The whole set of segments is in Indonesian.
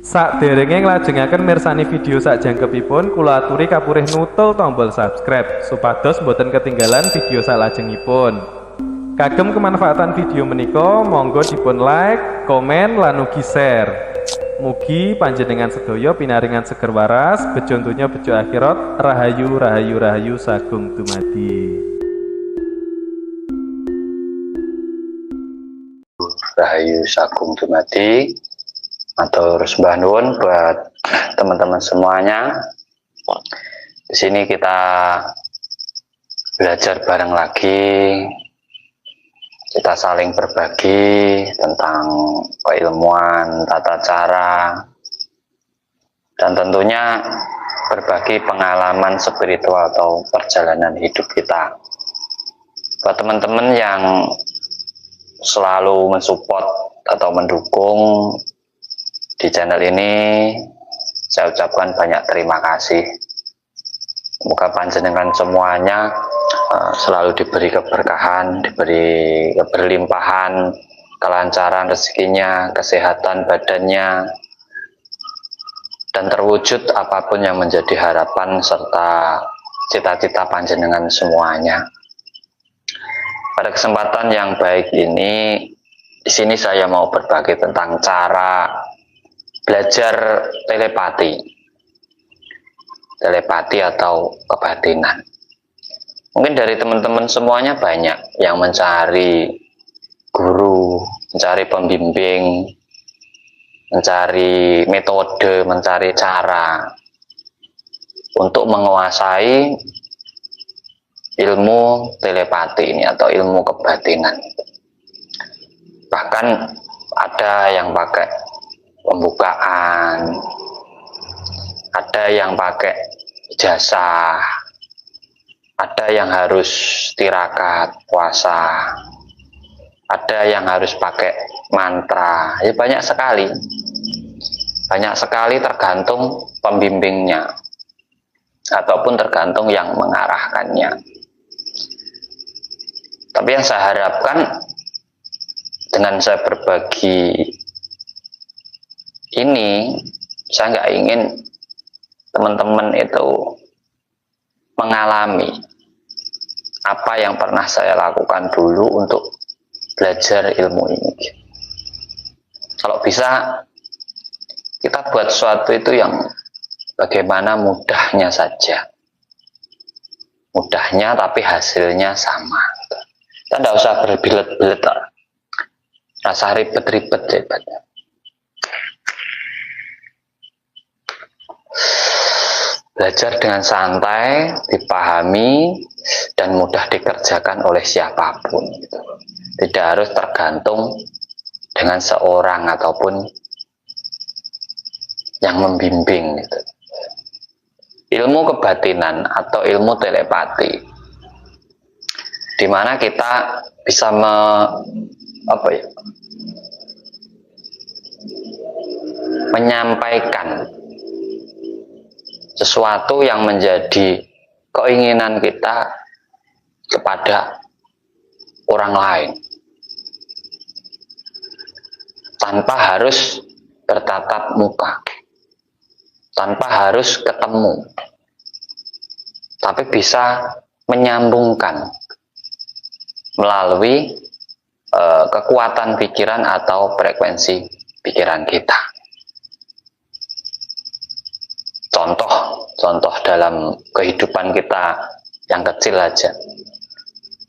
Sakderenge nglajengaken mirsani video sakjangkepipun, kula aturi kapurih nutul tombol subscribe supados boten ketinggalan video salajengipun. Kagem kemanfaatan video menika, monggo dipun like, komen, lan ugi share. Mugi panjenengan sedaya pinaringan seger waras, bejo donya bejo akhirat, rahayu rahayu rahayu sagung dumadi. Rahayu sagung dumadi. Matur sembah nuwun buat teman-teman semuanya. Di sini kita belajar bareng lagi. Kita saling berbagi tentang keilmuan, tata cara, dan tentunya berbagi pengalaman spiritual atau perjalanan hidup kita. Buat teman-teman yang selalu mensupport atau mendukung di channel ini, saya ucapkan banyak terima kasih. Semoga panjenengan semuanya selalu diberi keberkahan, diberi keberlimpahan, kelancaran rezekinya, kesehatan badannya, dan terwujud apapun yang menjadi harapan serta cita-cita panjenengan semuanya. Pada kesempatan yang baik ini, di sini saya mau berbagi tentang cara belajar telepati atau kebatinan. Mungkin dari teman-teman semuanya banyak yang mencari guru, mencari pembimbing, mencari metode, mencari cara untuk menguasai ilmu telepati ini atau ilmu kebatinan. Bahkan ada yang pakai pembukaan, ada yang pakai ijazah, ada yang harus tirakat, puasa, ada yang harus pakai mantra. Ya, banyak sekali tergantung pembimbingnya ataupun tergantung yang mengarahkannya. Tapi yang saya harapkan dengan saya berbagi ini, saya nggak ingin teman-teman itu mengalami apa yang pernah saya lakukan dulu untuk belajar ilmu ini. Kalau bisa, kita buat sesuatu itu yang bagaimana mudahnya saja. Mudahnya tapi hasilnya sama. Kita nggak usah berbelit-belit, rasa ribet-ribet hebatnya. Belajar dengan santai, dipahami, dan mudah dikerjakan oleh siapapun. Tidak harus tergantung dengan seorang ataupun yang membimbing. Ilmu kebatinan atau ilmu telepati, di mana kita bisa menyampaikan sesuatu yang menjadi keinginan kita kepada orang lain tanpa harus bertatap muka, tanpa harus ketemu, tapi bisa menyambungkan melalui kekuatan pikiran atau frekuensi pikiran kita. Contoh dalam kehidupan kita yang kecil aja.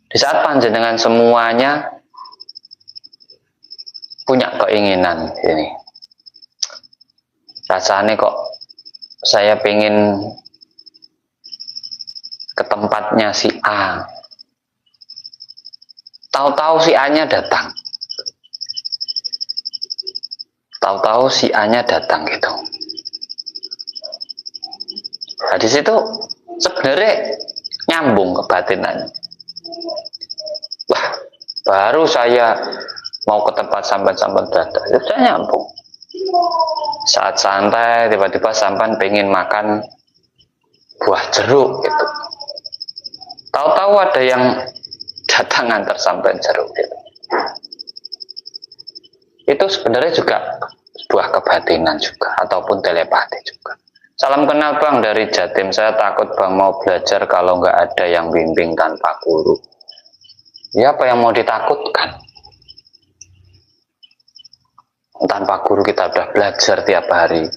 Di saat panjenengan semuanya punya keinginan ini, rasanya kok saya pengen ke tempatnya si A, tahu-tahu si A-nya datang, gitu. Nah, di situ sebenarnya nyambung kebatinan. Wah, baru saya mau ke tempat sampan datang, itu sudah nyambung. Saat santai, tiba-tiba sampan pengen makan buah jeruk gitu. Tahu-tahu ada yang datang antar sampan jeruk gitu. Itu sebenarnya juga sebuah kebatinan juga ataupun telepati juga. Salam kenal Bang dari Jatim. Saya takut Bang mau belajar kalau nggak ada yang bimbing tanpa guru. Ya apa yang mau ditakutkan? Tanpa guru kita udah belajar tiap hari.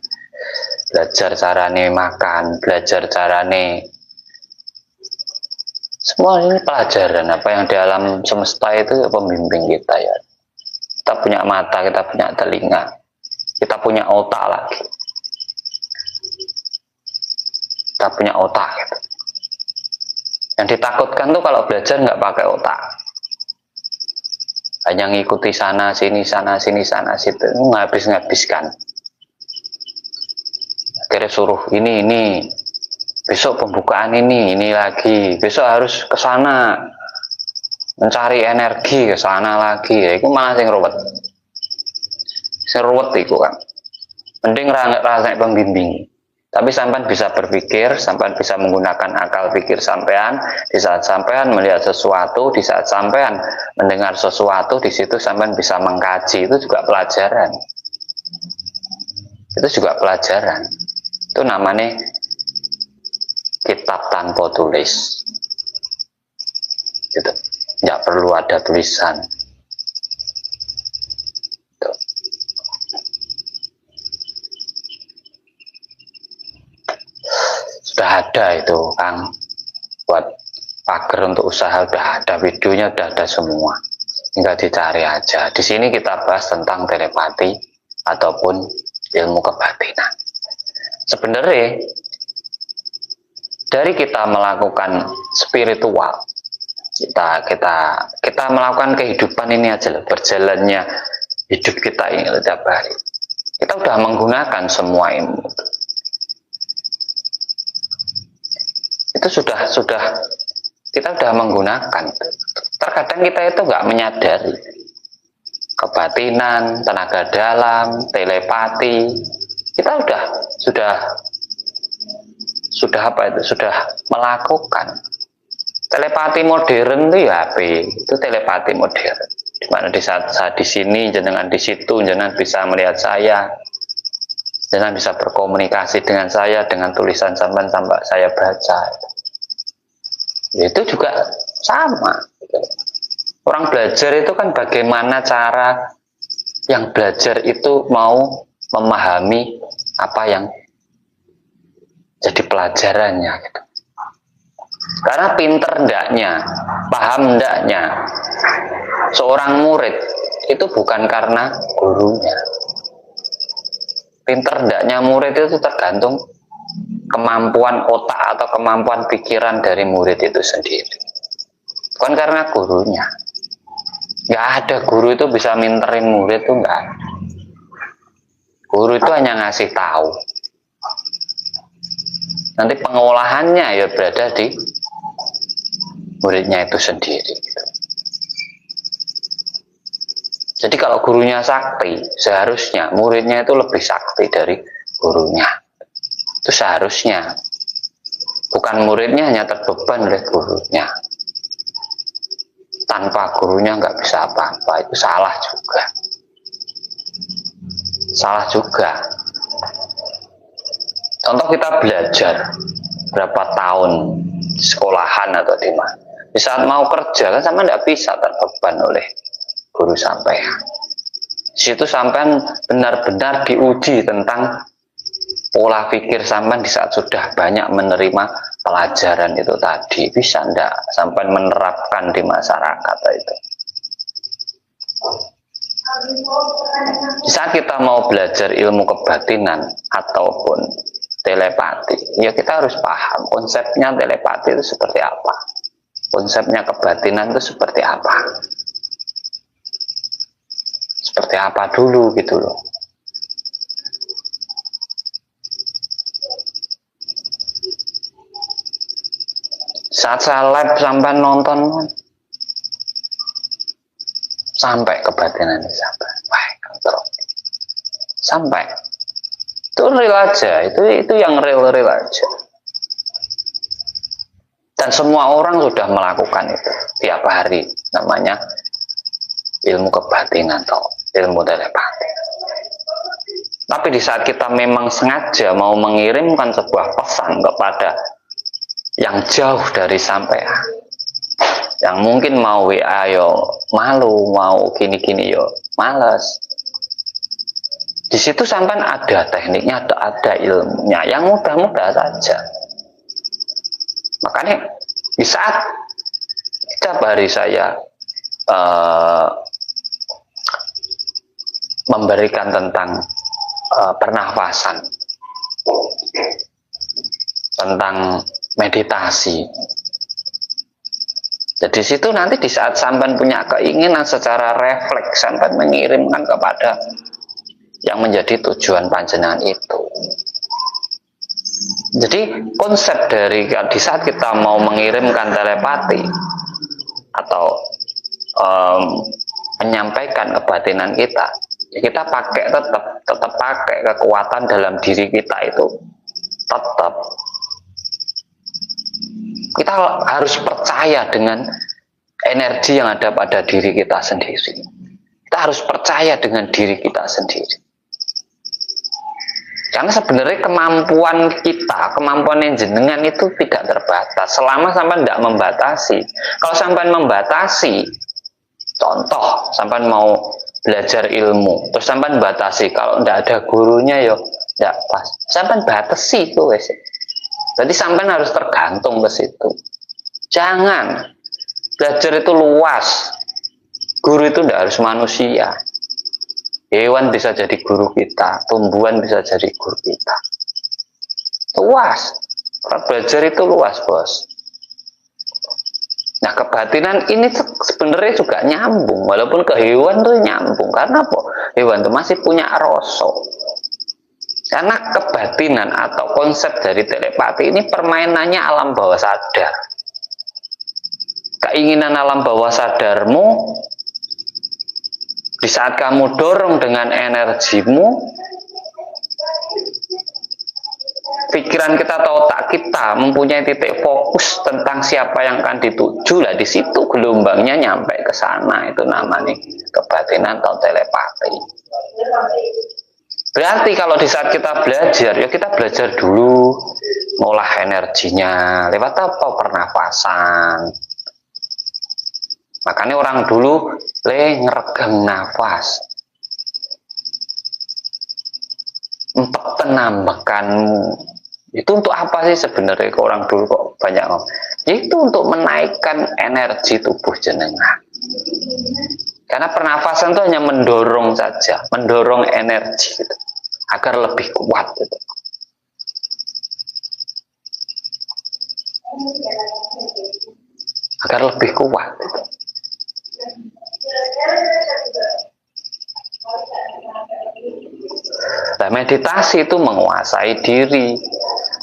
Belajar carane makan, belajar carane. Semua ini pelajaran. Apa yang di alam semesta itu pembimbing kita ya. Kita punya mata, kita punya telinga, kita punya otak lagi. Kita punya otak gitu. Yang ditakutkan tuh kalau belajar nggak pakai otak, hanya ngikuti sana sini situ, ngabiskan. Akhirnya suruh ini, besok pembukaan ini lagi, besok harus ke sana mencari energi, ke sana lagi. Ya, itu malah sing ruwet. Sing ruwet itu kan. Mending rasanya pembimbing. Tapi sampean bisa berpikir, sampean bisa menggunakan akal pikir sampean. Di saat sampean melihat sesuatu, di saat sampean mendengar sesuatu, di situ sampean bisa mengkaji. Itu juga pelajaran. Itu juga pelajaran. Itu namanya kitab tanpa tulis. Gitu. Nggak perlu ada tulisan. Gitu. Sudah ada itu Kang, buat pagar untuk usaha udah ada, videonya udah ada semua, tinggal dicari aja. Di sini kita bahas tentang telepati ataupun ilmu kebatinan. Sebenarnya dari kita melakukan spiritual, kita melakukan kehidupan ini aja loh, berjalannya hidup kita ini tiap hari, kita udah menggunakan semua ilmu. Itu sudah kita sudah menggunakan. Terkadang kita itu nggak menyadari kebatinan, tenaga dalam, telepati. Kita sudah apa itu? Sudah melakukan. Telepati modern itu ya HP, itu telepati modern. Di mana di saat saya di sini, jenengan di situ, jenengan bisa melihat saya, jenengan bisa berkomunikasi dengan saya dengan tulisan sampai saya baca. Itu juga sama. Orang belajar itu kan bagaimana cara yang belajar itu mau memahami apa yang jadi pelajarannya gitu. Karena pinter ndaknya, paham ndaknya seorang murid itu bukan karena gurunya. Pinter ndaknya murid itu tergantung kemampuan otak atau kemampuan pikiran dari murid itu sendiri, bukan karena gurunya. Nggak ada guru itu bisa minterin murid itu, nggak ada. Guru itu hanya ngasih tahu, nanti pengolahannya ya berada di muridnya itu sendiri. Jadi kalau gurunya sakti, seharusnya muridnya itu lebih sakti dari gurunya. Itu seharusnya. Bukan muridnya hanya terbeban oleh gurunya. Tanpa gurunya nggak bisa apa-apa. Itu salah juga. Salah juga. Contoh kita belajar berapa tahun di sekolahan atau di mana. Di saat mau kerja kan sama nggak bisa terbeban oleh guru sampean. Di situ sampean benar-benar diuji tentang pola pikir sampean di saat sudah banyak menerima pelajaran itu tadi. Bisa ndak sampean menerapkan di masyarakat itu. Di saat kita mau belajar ilmu kebatinan ataupun telepati, ya kita harus paham konsepnya telepati itu seperti apa. Konsepnya kebatinan itu seperti apa. Seperti apa dulu gitu loh. Saat saya live sampai nonton sampai kebatinan sampai, wah kontrol sampai itu real aja, itu yang real aja. Dan semua orang sudah melakukan itu tiap hari, namanya ilmu kebatinan atau ilmu telepati. Tapi di saat kita memang sengaja mau mengirimkan sebuah pesan kepada yang jauh dari sampean, yang mungkin mau WA yo malu, mau gini-gini yo males. Di situ sampean ada tekniknya, ada ilmunya, yang mudah-mudah saja. Makanya di saat setiap hari saya memberikan tentang pernafasan, tentang meditasi. Jadi situ nanti di saat sampean punya keinginan secara refleks, sampean mengirimkan kepada yang menjadi tujuan panjenengan itu. Jadi konsep dari di saat kita mau mengirimkan telepati atau menyampaikan kebatinan kita, ya kita pakai tetap pakai kekuatan dalam diri kita itu. Tetap kita harus percaya dengan energi yang ada pada diri kita sendiri. Kita harus percaya dengan diri kita sendiri. Karena sebenarnya kemampuan kita, kemampuan yang jenengan itu tidak terbatas selama sampai tidak membatasi. Kalau sampai membatasi, contoh sampai mau belajar ilmu, terus sampai batasi, kalau tidak ada gurunya yo tidak pas. Sampai batasi itu wes. Jadi sampai harus tergantung ke situ. Jangan belajar itu luas. Guru itu tidak harus manusia. Hewan bisa jadi guru kita, tumbuhan bisa jadi guru kita. Luas. Belajar itu luas, bos. Nah, kebatinan ini sebenarnya juga nyambung, walaupun ke hewan tuh nyambung. Karena apa? Hewan itu masih punya rasa. Karena kebatinan atau konsep dari telepati ini permainannya alam bawah sadar. Keinginan alam bawah sadarmu, di saat kamu dorong dengan energimu, pikiran kita atau otak kita mempunyai titik fokus tentang siapa yang akan dituju, lah di situ gelombangnya nyampe ke sana. Itu namanya kebatinan atau telepati. Berarti kalau di saat kita belajar, ya kita belajar dulu ngolah energinya lewat apa? Pernafasan. Makanya orang dulu ngeregang nafas, penambakanmu. Itu untuk apa sih sebenarnya orang dulu kok banyak ngomong? Itu untuk menaikkan energi tubuh jenengan. Karena pernafasan itu hanya mendorong saja, mendorong energi gitu, agar lebih kuat gitu. Agar lebih kuat gitu. Nah, meditasi itu menguasai diri,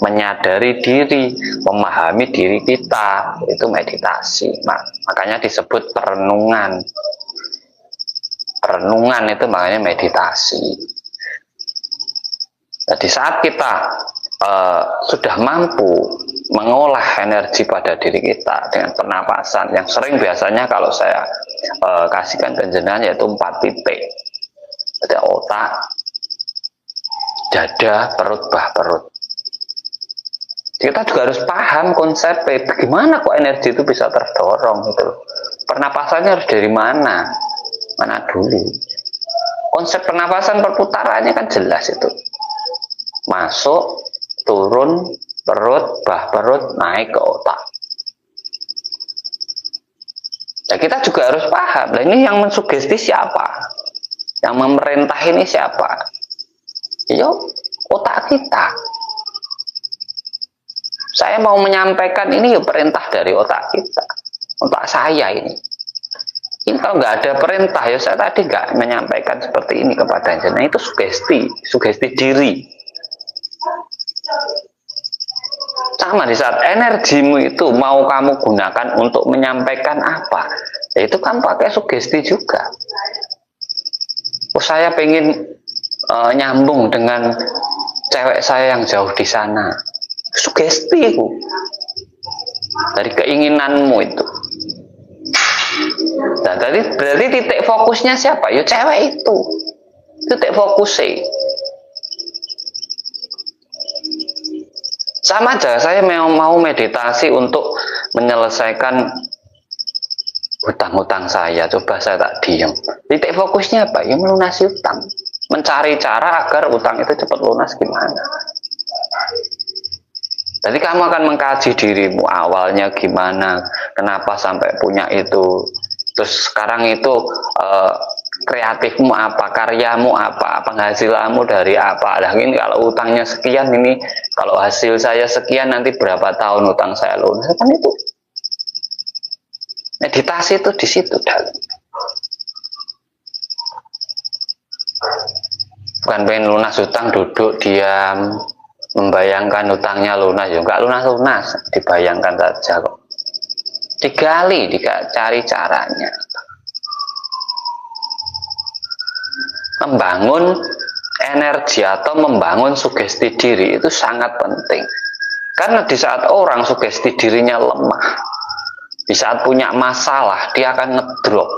menyadari diri, memahami diri kita, itu meditasi. Makanya disebut perenungan. Perenungan itu makanya meditasi. Nah, di saat kita sudah mampu mengolah energi pada diri kita dengan pernapasan yang sering biasanya kalau saya kasihkan penjelasan yaitu 4 titik. Ada otak, dada, perut, bah perut. Kita juga harus paham konsepnya, bagaimana kok energi itu bisa terdorong gitu. Pernapasannya harus dari mana dulu. Konsep pernapasan perputarannya kan jelas itu. Masuk, turun, perut, bah perut, naik ke otak. Ya kita juga harus paham. Nah, ini yang mensugesti siapa? Yang memerintah ini siapa? Ya otak kita. Saya mau menyampaikan ini ya perintah dari otak kita. Otak saya ini. Ini kalau nggak ada perintah ya saya tadi nggak menyampaikan seperti ini kepada jenengan. Nah, itu sugesti diri. Sama di saat energimu itu mau kamu gunakan untuk menyampaikan apa, ya itu kan pakai sugesti juga. Oh, saya pengen nyambung dengan cewek saya yang jauh di sana, sugesti itu dari keinginanmu itu. Nah, berarti titik fokusnya siapa? Ya cewek itu titik fokusnya. Sama aja, saya mau meditasi untuk menyelesaikan hutang-hutang saya. Coba saya tak diam. Titik fokusnya apa? Ya melunasi hutang. Mencari cara agar hutang itu cepat lunas gimana. Jadi kamu akan mengkaji dirimu awalnya gimana, kenapa sampai punya itu. Terus sekarang itu kreatifmu apa, karyamu apa, penghasilanmu dari apa. Nah ini kalau utangnya sekian ini, kalau hasil saya sekian nanti berapa tahun utang saya lunas. Kan itu meditasi itu di situ dalam. Bukan pengen lunas utang duduk diam membayangkan utangnya lunas, ya enggak lunas, dibayangkan saja kok. Digali, dicari caranya. Membangun energi atau membangun sugesti diri itu sangat penting. Karena di saat orang sugesti dirinya lemah, di saat punya masalah, dia akan ngedrop.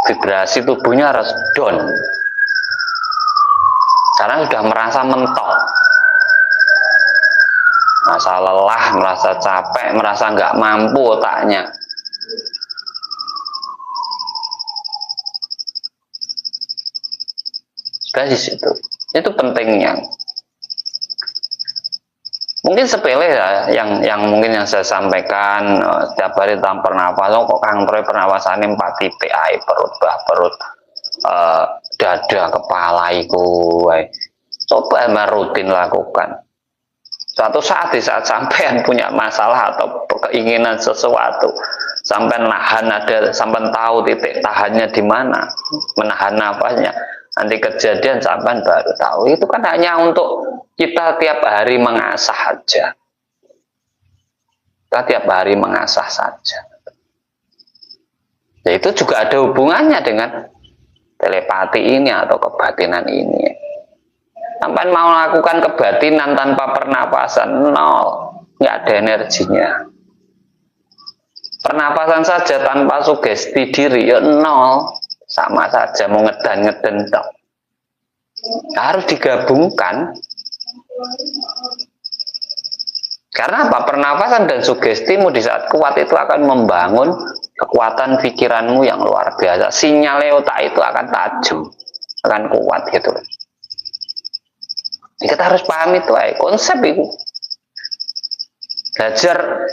Vibrasi tubuhnya harus down. Karena sudah merasa mentok. Merasa lelah, merasa capek, merasa nggak mampu otaknya. Di situ. Itu pentingnya. Mungkin sepele ya, yang mungkin yang saya sampaikan setiap hari tentang pernapasan. Kok Kang Troy pernapasan 4 titik, perut, perut, dada, kepala iku. Coba rutin lakukan. Suatu saat di saat sampean punya masalah atau keinginan sesuatu, sampean nahan ada, sampean tahu titik tahannya di mana, menahan nafasnya. Nanti kejadian sampean baru tahu. Itu kan hanya untuk kita tiap hari mengasah saja. Kita tiap hari mengasah saja. Ya, itu juga ada hubungannya dengan telepati ini atau kebatinan ini. Sampai mau melakukan kebatinan tanpa pernapasan, nol, nggak ada energinya. Pernapasan saja tanpa sugesti diri, ya nol, sama saja mau ngedan tok. Harus digabungkan. Karena apa? Pernapasan dan sugestimu di saat kuat itu akan membangun kekuatan pikiranmu yang luar biasa. Sinyal otak itu akan tajam, akan kuat gitu. Kita harus paham itu, konsep itu. Belajar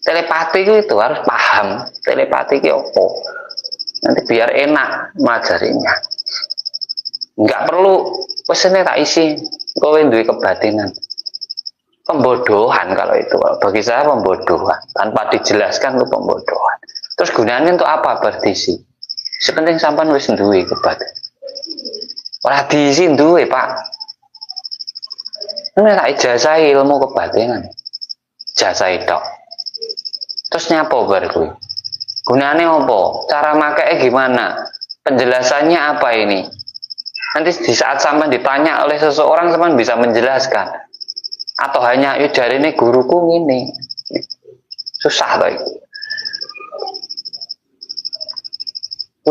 telepati itu harus paham telepati itu apa. Nanti biar enak melajarinya. Nggak perlu pesennya tak isi, kowe duwe kebatinan. Pembodohan kalau itu. Bagi saya pembodohan. Tanpa dijelaskan itu pembodohan. Terus gunanya untuk apa berdisi? Sepenting sampean wis duwe kebatinan. Ora diisi duwe, Pak. Ini tak ijazah ilmu kebatinan, ijazah itu. Terus nyapa baru? Gunanya apa? Cara makainya gimana? Penjelasannya apa ini? Nanti di saat sampai ditanya oleh seseorang, sampai bisa menjelaskan. Atau hanya dari ini guruku ini. Susah loh.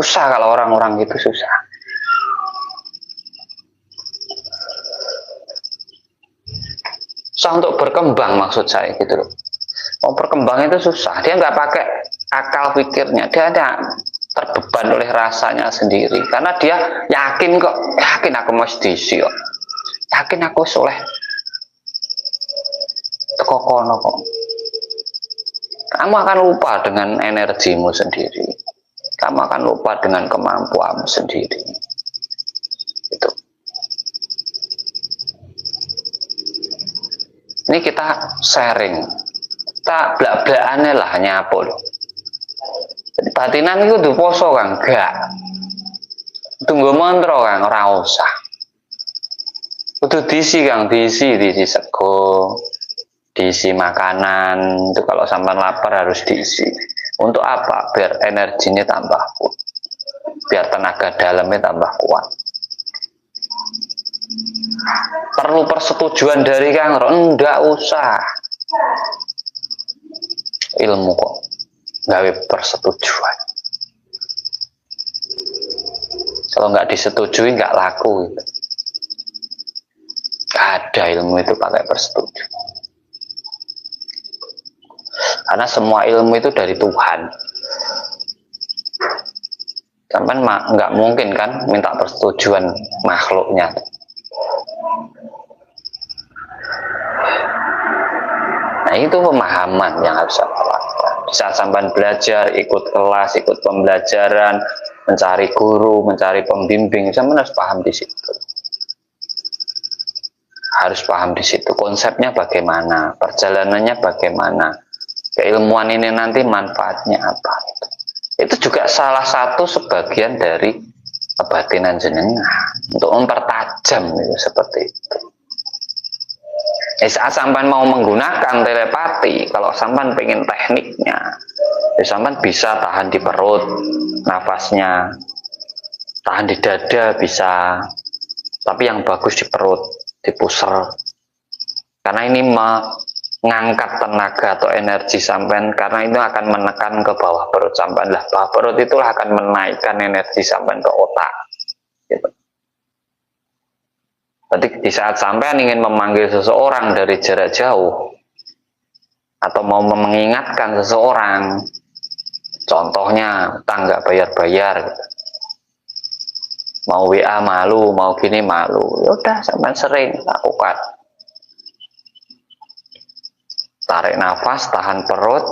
Susah kalau orang-orang itu susah. Susah untuk berkembang maksud saya gitu loh. Mau berkembang itu susah. Dia nggak pakai akal pikirnya. Dia terbeban oleh rasanya sendiri. Karena dia yakin aku mau diisi kok. Yakin aku soleh. Teko kono kok. Kamu akan lupa dengan energimu sendiri. Kamu akan lupa dengan kemampuanmu sendiri. Itu. Ini kita sharing, kita belak-belakannya lah nyapo loh. Jadi batinan itu tuh poso kan, gak. Tunggu mantra kan, ora usah. Kudu diisi kang, diisi sego, diisi makanan. Itu kalau sampai lapar harus diisi. Untuk apa? Biar energinya tambah kuat, biar tenaga dalamnya tambah kuat. Perlu persetujuan dari Kang Ron? Enggak usah. Ilmu kok gawe persetujuan. Kalau nggak disetujui nggak laku gitu. Gak ada ilmu itu pakai persetujuan. Karena semua ilmu itu dari Tuhan. Sampai nggak mungkin kan minta persetujuan makhluknya. Nah itu pemahaman yang harus saya lakukan. Saat sampai belajar, ikut kelas, ikut pembelajaran, mencari guru, mencari pembimbing, sampai harus paham di situ. Harus paham di situ konsepnya bagaimana, perjalanannya bagaimana, keilmuan ini nanti manfaatnya apa. Itu juga salah satu sebagian dari kebatinan jenengan untuk mempertajam itu seperti itu. Saat sampan mau menggunakan telepati, kalau sampan pengen tekniknya, sampan bisa tahan di perut, nafasnya, tahan di dada bisa, tapi yang bagus di perut, di pusar. Karena ini mengangkat tenaga atau energi sampan, karena itu akan menekan ke bawah perut sampan. Lah, bawah perut itulah akan menaikkan energi sampan ke otak. Gitu. Berarti di saat sampean ingin memanggil seseorang dari jarak jauh atau mau mengingatkan seseorang, contohnya utang nggak bayar-bayar, gitu. Mau WA malu, mau gini malu, yaudah sampean sering lakukan. Tarik nafas, tahan perut,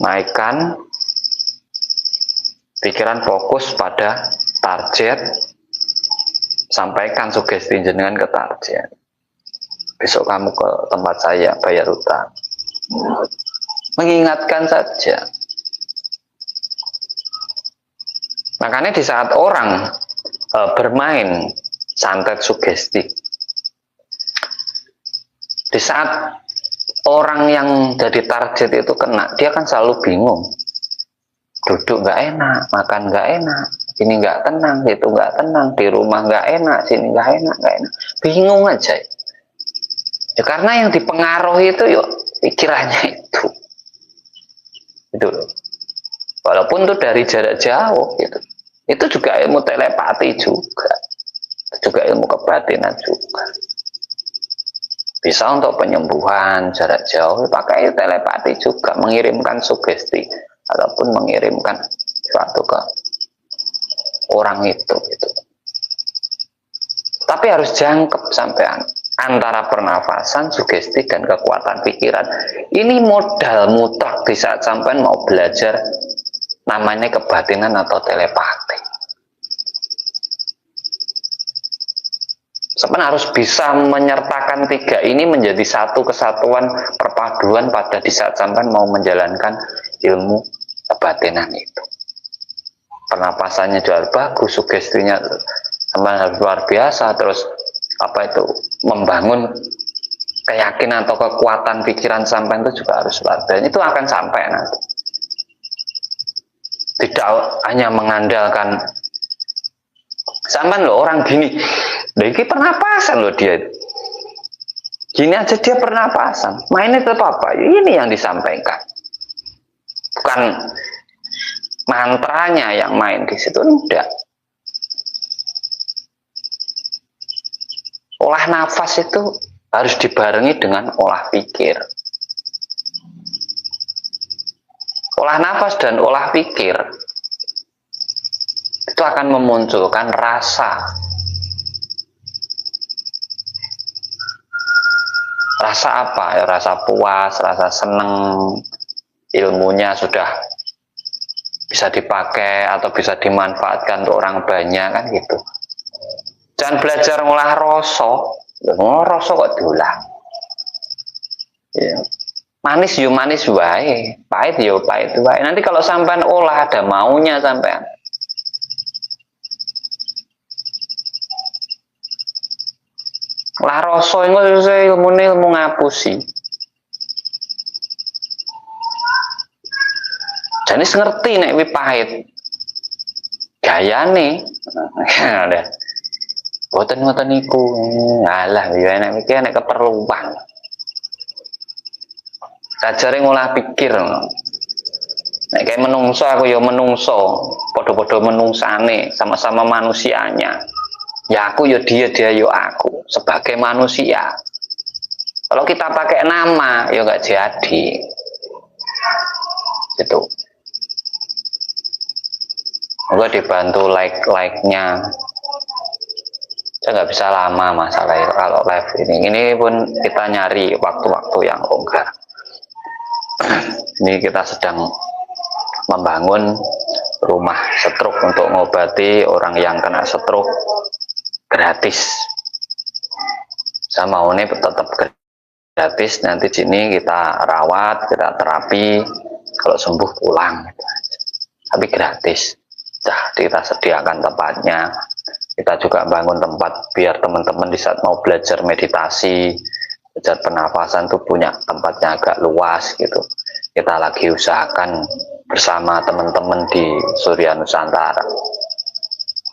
naikkan, pikiran fokus pada target. Sampaikan sugesti jenengan ke target. Besok kamu ke tempat saya bayar utang. Mengingatkan saja. Makanya di saat orang bermain santet sugesti, di saat orang yang jadi target itu kena, dia kan selalu bingung. Duduk nggak enak, makan nggak enak, ini nggak tenang, itu nggak tenang, di rumah nggak enak, sini nggak enak, bingung aja. Ya, karena yang dipengaruhi itu yuk pikirannya itu loh. Walaupun itu dari jarak jauh gitu, itu juga ilmu telepati juga, itu juga ilmu kebatinan juga. Bisa untuk penyembuhan jarak jauh pakai telepati juga, mengirimkan sugesti ataupun mengirimkan suatu ke orang itu gitu. Tapi harus jangkep sampean antara pernafasan, sugesti dan kekuatan pikiran. Ini modal mutlak di saat sampean mau belajar namanya kebatinan atau telepati. Sampean harus bisa menyertakan tiga ini menjadi satu kesatuan perpaduan pada di saat sampean mau menjalankan ilmu kebatinan itu. Pernapasannya juga bagus, sugestinya harus luar biasa, terus apa itu membangun keyakinan atau kekuatan pikiran sampai itu juga harus luar biasa. Itu akan sampai nanti. Tidak hanya mengandalkan sampai loh orang gini, ini pernapasan loh dia. Gini aja dia pernapasan, mainnya tetap apa? Ini yang disampaikan. Bukan mantranya yang main di situ, enggak. Olah nafas itu harus dibarengi dengan olah pikir. Olah nafas dan olah pikir itu akan memunculkan rasa. Rasa apa? Ya, rasa puas, rasa seneng, ilmunya sudah bisa dipakai atau bisa dimanfaatkan untuk orang banyak kan gitu. Jangan belajar ngolah rasa kok diolah. Ya. Manis yo manis wae, pahit yo pahit wae. Nanti kalau sampean olah ada maunya sampean. Lah rasa ilmu ngapusi. Jadi ngerti nek wi pahit. Gayane. Ada. Boten niku. Alah ya nek iki nek keperluan. Ajare ngolah pikir. Nek kayak menungso aku ya menungso, padha-padha menungsane, sama-sama manusianya. Ya aku ya dia ya aku sebagai manusia. Kalau kita pakai nama, ya nggak jadi. Gitu. Moga dibantu like-nya. Saya nggak bisa lama masalah kalau live ini. Ini pun kita nyari waktu-waktu yang longgar. Ini kita sedang membangun rumah stroke untuk mengobati orang yang kena stroke gratis. Saya mau ini tetap gratis, nanti sini kita rawat, kita terapi, kalau sembuh pulang, tapi gratis. Nah, kita sediakan tempatnya, kita juga bangun tempat biar teman-teman di saat mau belajar meditasi, belajar pernafasan tuh punya tempatnya agak luas gitu. Kita lagi usahakan bersama teman-teman di Surya Nusantara.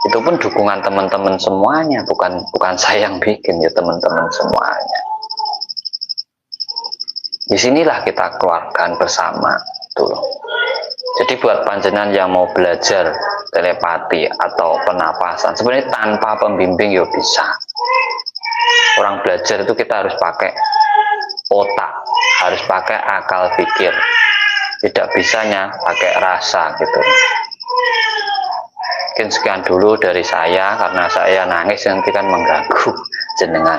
Itu pun dukungan teman-teman semuanya, bukan saya yang bikin, ya teman-teman semuanya. Disinilah kita keluarkan bersama tuh. Jadi buat panjenengan yang mau belajar telepati atau penapasan, sebenarnya tanpa pembimbing ya bisa. Orang belajar itu kita harus pakai otak, harus pakai akal pikir, tidak bisanya pakai rasa gitu. Mungkin sekian dulu dari saya, karena saya nangis nanti kan mengganggu jenengan.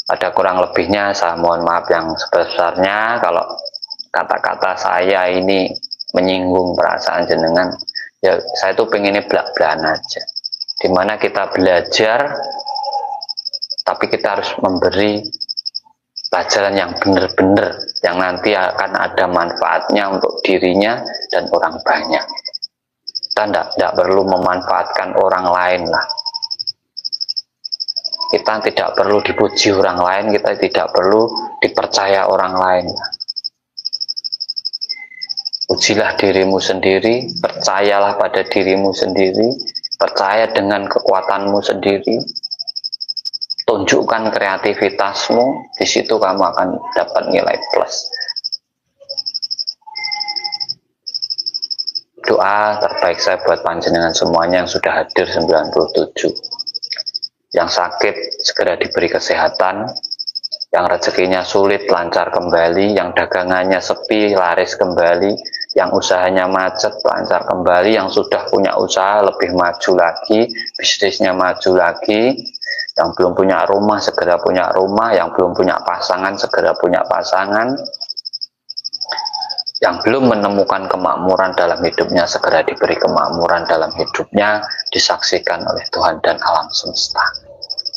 Ada kurang lebihnya saya mohon maaf yang sebesarnya kalau kata-kata saya ini menyinggung perasaan jenengan. Ya saya tuh pengennya belak-belakan aja, dimana kita belajar tapi kita harus memberi pelajaran yang benar-benar, yang nanti akan ada manfaatnya untuk dirinya dan orang banyak. Kita tidak perlu memanfaatkan orang lain lah. Kita tidak perlu dipuji orang lain, kita tidak perlu dipercaya orang lain. Ujilah dirimu sendiri, percayalah pada dirimu sendiri, percaya dengan kekuatanmu sendiri, tunjukkan kreativitasmu, di situ kamu akan dapat nilai plus. Doa terbaik saya buat panjenengan semuanya yang sudah hadir 97. Yang sakit segera diberi kesehatan, yang rezekinya sulit lancar kembali, yang dagangannya sepi laris kembali, yang usahanya macet lancar kembali, yang sudah punya usaha lebih maju lagi, bisnisnya maju lagi, yang belum punya rumah segera punya rumah, yang belum punya pasangan segera punya pasangan, yang belum menemukan kemakmuran dalam hidupnya segera diberi kemakmuran dalam hidupnya, disaksikan oleh Tuhan dan alam semesta.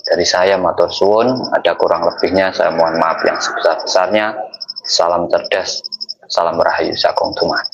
Dari saya matur suwun, ada kurang lebihnya saya mohon maaf yang sebesar-besarnya. Salam cerdas, salam rahayu, Sakung Tuman.